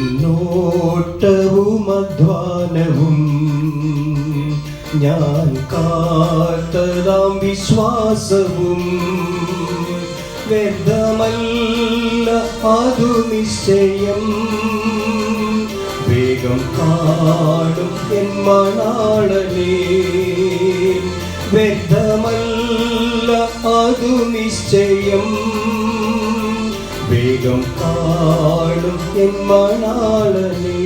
എന്നോട്ടവും അധ്വാനവും ഞാൻ കാത്തതാം വിശ്വാസവും വ്യർത്ഥമല്ല അതു നിശ്ചയം. വേഗം കാണും എൻ മണാളനേ, വ്യർത്ഥമല്ല അതു നിശ്ചയം. വേഗം കാണും എൻ മണാളനേ.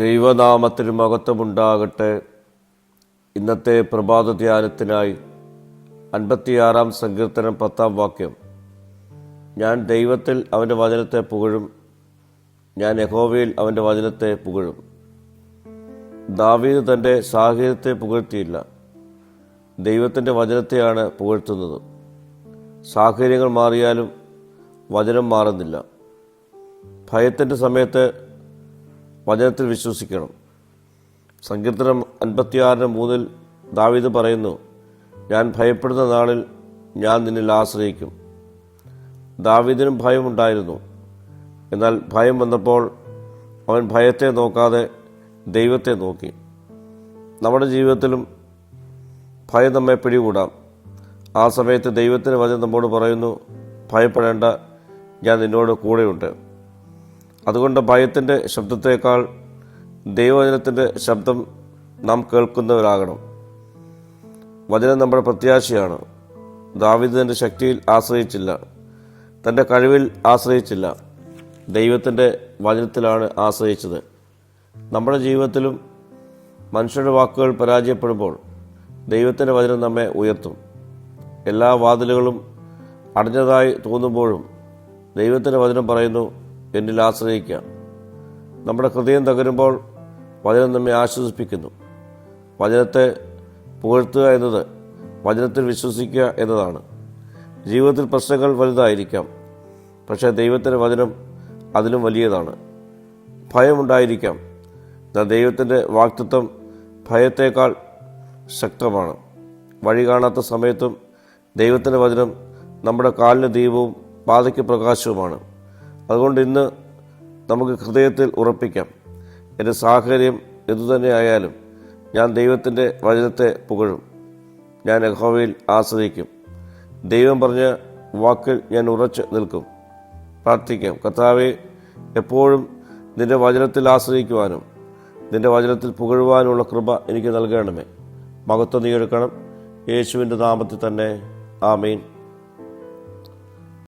ദൈവനാമത്തിന് മഹത്വമുണ്ടാകട്ടെ. ഇന്നത്തെ പ്രഭാത ധ്യാനത്തിനായി 56-ാം സങ്കീർത്തനം 10-ാം വാക്യം. ഞാൻ ദൈവത്തിൽ അവൻ്റെ വചനത്തെ പുകഴും, ഞാൻ യഹോവയിൽ അവൻ്റെ വചനത്തെ പുകഴും. ദാവീദ് തൻ്റെ സാഹചര്യത്തെ പുകഴ്ത്തിയില്ല, ദൈവത്തിൻ്റെ വചനത്തെയാണ് പുകഴ്ത്തുന്നത്. സാഹചര്യങ്ങൾ മാറിയാലും വചനം മാറുന്നില്ല. ഭയത്തിൻ്റെ സമയത്ത് വചനത്തിൽ വിശ്വസിക്കണം. സങ്കീർത്തനം 56:3 ദാവീദ് പറയുന്നു, ഞാൻ ഭയപ്പെടുന്ന നാളിൽ ഞാൻ നിന്നിൽ ആശ്രയിക്കും. ദാവീദിനും ഭയമുണ്ടായിരുന്നു. എന്നാൽ ഭയം വന്നപ്പോൾ അവൻ ഭയത്തെ നോക്കാതെ ദൈവത്തെ നോക്കി. നമ്മുടെ ജീവിതത്തിലും ഭയം നമ്മെ പിടികൂടാം. ആ സമയത്ത് ദൈവത്തിൻ്റെ വചനം നമ്മോട് പറയുന്നു, ഭയപ്പെടേണ്ട, ഞാൻ നിന്നോട് കൂടെയുണ്ട്. അതുകൊണ്ട് ഭയത്തിൻ്റെ ശബ്ദത്തേക്കാൾ ദൈവവചനത്തിൻ്റെ ശബ്ദം നാം കേൾക്കുന്നവരാകണം. വചനം നമ്മുടെ പ്രത്യാശയാണ്. ദാവീദ് തൻ്റെ ശക്തിയിൽ ആശ്രയിച്ചില്ല, തൻ്റെ കഴിവിൽ ആശ്രയിച്ചില്ല, ദൈവത്തിൻ്റെ വചനത്തിലാണ് ആശ്രയിച്ചത്. നമ്മുടെ ജീവിതത്തിലും മനുഷ്യരുടെ വാക്കുകൾ പരാജയപ്പെടുമ്പോൾ ദൈവത്തിൻ്റെ വചനം നമ്മെ ഉയർത്തും. എല്ലാ വാതിലുകളും അടഞ്ഞതായി തോന്നുമ്പോഴും ദൈവത്തിൻ്റെ വചനം പറയുന്നു, എന്നിൽ ആശ്രയിക്കാം. നമ്മുടെ ഹൃദയം തകരുമ്പോൾ വചനം നമ്മെ ആശ്വസിപ്പിക്കുന്നു. വചനത്തെ പുകഴ്ത്തുക എന്നത് വചനത്തിൽ വിശ്വസിക്കുക എന്നതാണ്. ജീവിതത്തിൽ പ്രശ്നങ്ങൾ വലുതായിരിക്കാം, പക്ഷേ ദൈവത്തിൻ്റെ വചനം അതിലും വലിയതാണ്. ഭയമുണ്ടായിരിക്കാം, എന്നാൽ ദൈവത്തിൻ്റെ വാഗ്ദത്തം ഭയത്തേക്കാൾ ശക്തമാണ്. വഴി കാണാത്ത സമയത്തും ദൈവത്തിൻ്റെ വചനം നമ്മുടെ കാലിന് ദീപവും പാതയ്ക്ക് പ്രകാശവുമാണ്. അതുകൊണ്ട് ഇന്ന് നമുക്ക് ഹൃദയത്തിൽ ഉറപ്പിക്കാം, എൻ്റെ സാഹചര്യം എന്തുതന്നെ ആയാലും ഞാൻ ദൈവത്തിൻ്റെ വചനത്തെ പുകഴും, ഞാൻ യഹോവയിൽ ആശ്രയിക്കും. ദൈവം പറഞ്ഞ വാക്കിൽ ഞാൻ ഉറച്ചു നിൽക്കും. പ്രാർത്ഥിക്കാം. കർത്താവേ, എപ്പോഴും നിൻ്റെ വചനത്തിൽ ആശ്രയിക്കുവാനും നിൻ്റെ വചനത്തിൽ പുകഴുവാനുമുള്ള കൃപ എനിക്ക് നൽകണമേ. മഹത്വം നീ എടുക്കണം. യേശുവിൻ്റെ നാമത്തിൽ തന്നെ. ആമീൻ.